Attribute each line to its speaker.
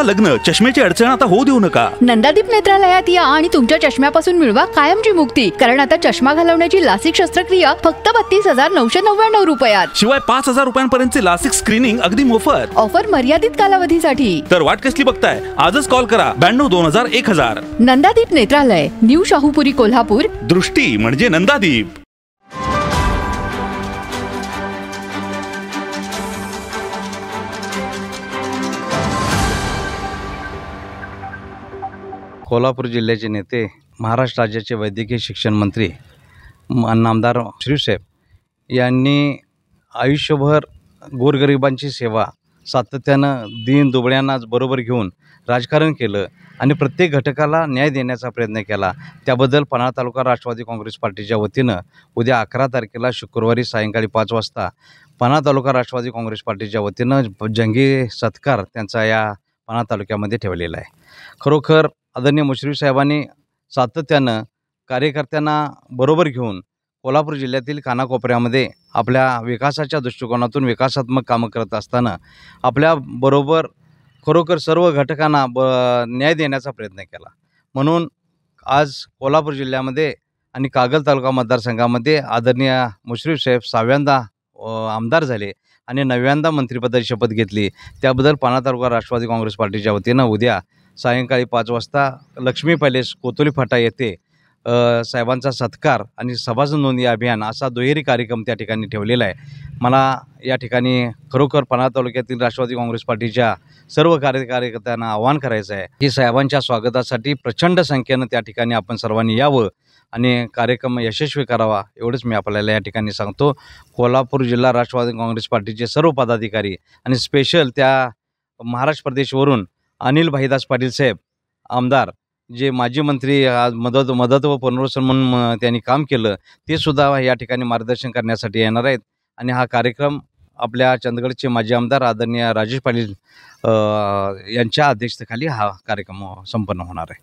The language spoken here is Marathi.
Speaker 1: आता लग्न, चष्म्याची अडचण आता होऊ देऊ नका.
Speaker 2: नंदादीप नेत्रालयात या आणि तुमच्या चष्म्यापासून मिळवा कायमची मुक्ती. कारण आता चष्मा घालवण्याची लासिक शस्त्रक्रिया फक्त 32,999 रुपयात.
Speaker 1: शिवाय 5,000 रुपयांपर्यंतचे लासिक स्क्रीनिंग अगदी मोफत.
Speaker 2: ऑफर मर्यादित कालावधीसाठी.
Speaker 1: तर वाट कसली बघताय, आजच कॉल करा 92-2000-1000.
Speaker 2: नंदादीप नेत्रालय, न्यू शाहूपुरी, कोल्हापूर.
Speaker 1: दृष्टी म्हणजे नंदादीप.
Speaker 3: कोल्हापूर जिल्ह्याचे नेते, महाराष्ट्र राज्याचे वैद्यकीय शिक्षण मंत्री नामदार श्रीसाहेब यांनी आयुष्यभर गोरगरिबांची सेवा सातत्यानं दीन दुबळ्यांना बरोबर घेऊन राजकारण केलं आणि प्रत्येक घटकाला न्याय देण्याचा प्रयत्न केला. त्याबद्दल पन्हाळा तालुका राष्ट्रवादी काँग्रेस पार्टीच्या वतीनं उद्या 11 तारखेला शुक्रवारी सायंकाळी 5 वाजता पन्हाळा तालुका राष्ट्रवादी काँग्रेस पार्टीच्या वतीनं जंगी सत्कार त्यांचा या पन्हाळा तालुक्यामध्ये ठेवलेला आहे. खरोखर आदरणीय मुश्रीफ साहेबांनी सातत्यानं कार्यकर्त्यांना बरोबर घेऊन कोल्हापूर जिल्ह्यातील कानाकोपऱ्यामध्ये आपल्या विकासाच्या दृष्टिकोनातून विकासात्मक कामं करत असताना आपल्याबरोबर खरोखर सर्व घटकांना न्याय देण्याचा प्रयत्न केला. म्हणून आज कोल्हापूर जिल्ह्यामध्ये आणि कागल तालुका मतदारसंघामध्ये आदरणीय मुश्रीफ साहेब 6व्यांदा आमदार झाले आणि 9व्यांदा मंत्रिपदाची शपथ घेतली. त्याबद्दल पन्हाळा तालुका राष्ट्रवादी काँग्रेस पार्टीच्या वतीनं उद्या सायंकाळी 5 वाजता लक्ष्मी पॅलेस कोतोली फाटा येथे साहेबांचा सत्कार आणि सभासद नोंदणी अभियान असा दुहेरी कार्यक्रम त्या ठिकाणी ठेवलेला आहे. मला या ठिकाणी खरोखर पन्हाळा तालुक्यातील राष्ट्रवादी काँग्रेस पार्टीच्या सर्व कार्यकर्त्यांना आवाहन करायचं आहे की साहेबांच्या स्वागतासाठी प्रचंड संख्येनं त्या ठिकाणी आपण सर्वांनी यावं आणि कार्यक्रम यशस्वी करावा, एवढंच मी आपल्याला या ठिकाणी सांगतो. कोल्हापूर जिल्हा राष्ट्रवादी काँग्रेस पार्टीचे सर्व पदाधिकारी आणि स्पेशल त्या महाराष्ट्र प्रदेशवरून अनिल भाईदास पाटील साहेब आमदार, जे माजी मंत्री आज मदत व पुनर्वसन म्हणून त्यांनी काम केलं, ते सुद्धा या ठिकाणी मार्गदर्शन करण्यासाठी येणार आहेत. आणि हा कार्यक्रम आपल्या चंदगडचे माजी आमदार आदरणीय राजेश पाटील यांच्या अध्यक्षतेखाली हा कार्यक्रम संपन्न होणार आहे.